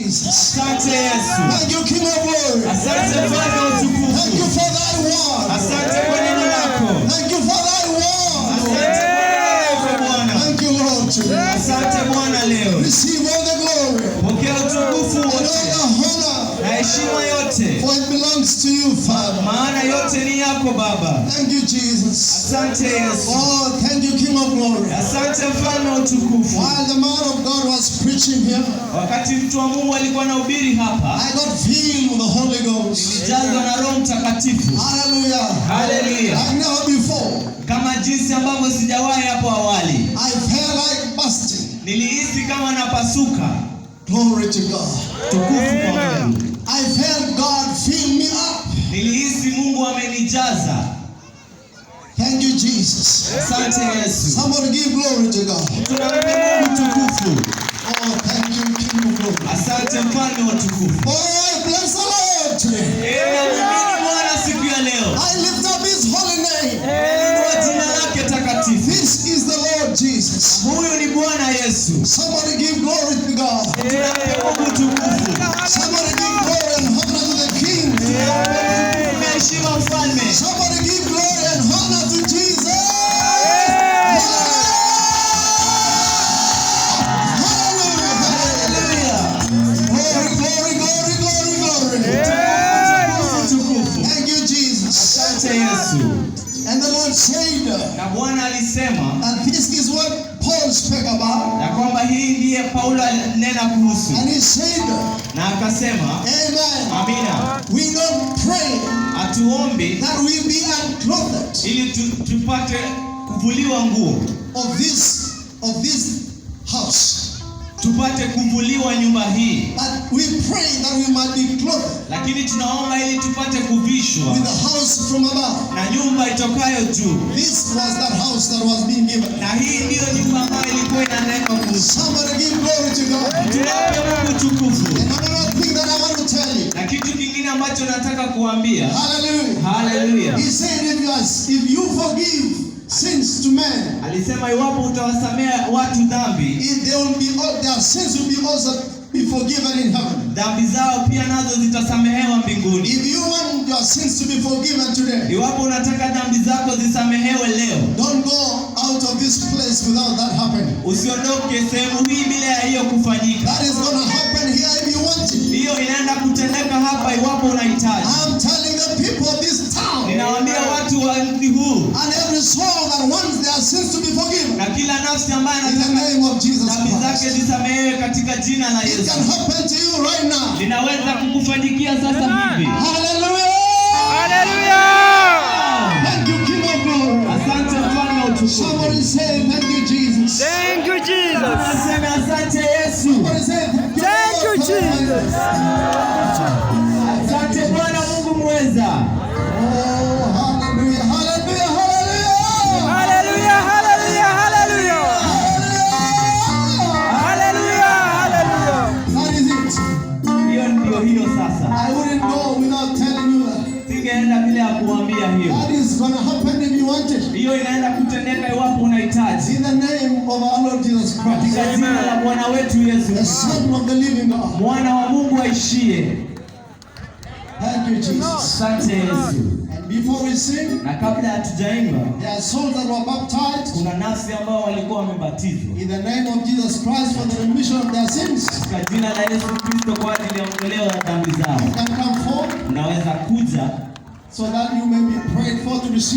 Jesus. Asante Yesu. Thank you, King of Glory. Asante Mfalme wa utukufu. Thank you for thy word. Asante kwa neno lako. Thank you for thy word. Asante kwa neno lako Bwana. Thank you, Lord. Asante Bwana leo. Receive all the glory. Pokea utukufu And all wote the honor. na heshima yote. For it belongs to you, Father. Maana yote ni yako Baba. Thank you, Jesus. Asante Yesu. Oh, thank you, King of Glory. Asante Mfalme wa utukufu. While the man of God was preaching here, Wakati mtu wa Mungu alikuwa anahubiri hapa, I got filled with the Holy Ghost. nilijazwa na Roho Mtakatifu. Hallelujah. Hallelujah. Like never before. Kama jinsi ambavyo sijawahi hapo awali. I felt like busting. Nilihisi kama napasuka. Glory to God. Tukufu kwa Mungu. I felt God fill me up. Nilihisi Mungu amenijaza. Thank you, Jesus. Asante Yesu. Somebody give glory to God. Tunampe Mungu tukufu. Oh, thank you, King of Glory. Asante Mfalme wa utukufu. Oh, bless the Lord today. Namwamini Bwana siku ya leo. I lift up His holy name. Nainua jina lake takatifu. This is the Lord Jesus. Huyu ni Bwana Yesu. Somebody give glory to God. Tunampe Mungu tukufu. Somebody give glory and honor to the King. Tunampe heshima Mfalme. Somebody give glory and honor to Jesus. Hallelujah. Glory, glory, glory, glory, glory. Tukufu. Thank you, Jesus. Asante Yesu. And the Lord said, Na Bwana alisema and this is what Paul spoke about. na kwamba hii ndiye Paulo alinena kuhusu. And he said, Na akasema, amen. amina, We don't pray hatuombi that we be unclothed ili tupate kuvuliwa nguo, of this house. tupate kuvuliwa nyumba hii, But we pray that we might be clothed lakini tunaomba ili tupate kuvishwa with the house from above. na nyumba itokayo juu. This was that house that was being given. Na hii ndiyo nyumba ambayo ilikuwa inanenwa kuhusu. Somebody give glory to God. Tunampe Mungu tukufu. And another thing that I want to tell you. Na kitu kingine ambacho nataka kuambia, Hallelujah. haleluya, He said if you forgive sins to men, alisema iwapo utawasamea watu dhambi, their sins will be also be forgiven in heaven. dhambi zao pia nazo zitasamehewa mbinguni. If you want your sins to be forgiven today, Iwapo unataka dhambi zako zisamehewe leo, don't go out of this place without that happening. usiondoke sehemu hii bila ya hiyo kufanyika. That is going to happen here if you want it. Hiyo inaenda kutendeka hapa iwapo unahitaji. I'm telling the people of this town, Ninawaambia watu wa mji huu and every soul that wants their sins to be forgiven, na kila nafsi ambayo in the anataka name of Jesus dhambi zake Christ. zisamehewe katika jina la It Yesu. can happen to you right now. Linaweza kukufanyikia sasa hivi. Hallelujah! Thank you, King of Glory. Asante Mfalme wa utukufu. Somebody say thank you, Jesus. Thank you, Jesus. Asante, asante Yesu. Somebody say Thank you, Jesus. Asante Bwana Mungu mweza. Oh, hallelujah, hallelujah, hallelujah. Hallelujah, hallelujah, hallelujah. Hallelujah, hallelujah. That is it. Hiyo ndio hiyo sasa. I wouldn't go without telling you that. Singeenda bila ya kuambia hiyo. That is going to happen if you want it. Hiyo inaenda kutendeka iwapo unahitaji. In the name of our Lord Jesus Christ, Katika jina la Bwana wetu Yesu, the Son of the living God. mwana wa Mungu aishiye. Thank you, Jesus. Asante Yesu. And before we sing, Na kabla hatujaimba, there are souls that were baptized kuna nafsi ambao walikuwa wamebatizwa in the name of Jesus Christ for the remission of their sins. katika jina la Yesu Kristo kwa ajili ya ondoleo la dhambi zao. You can come forward Unaweza kuja so that you may be prayed for to receive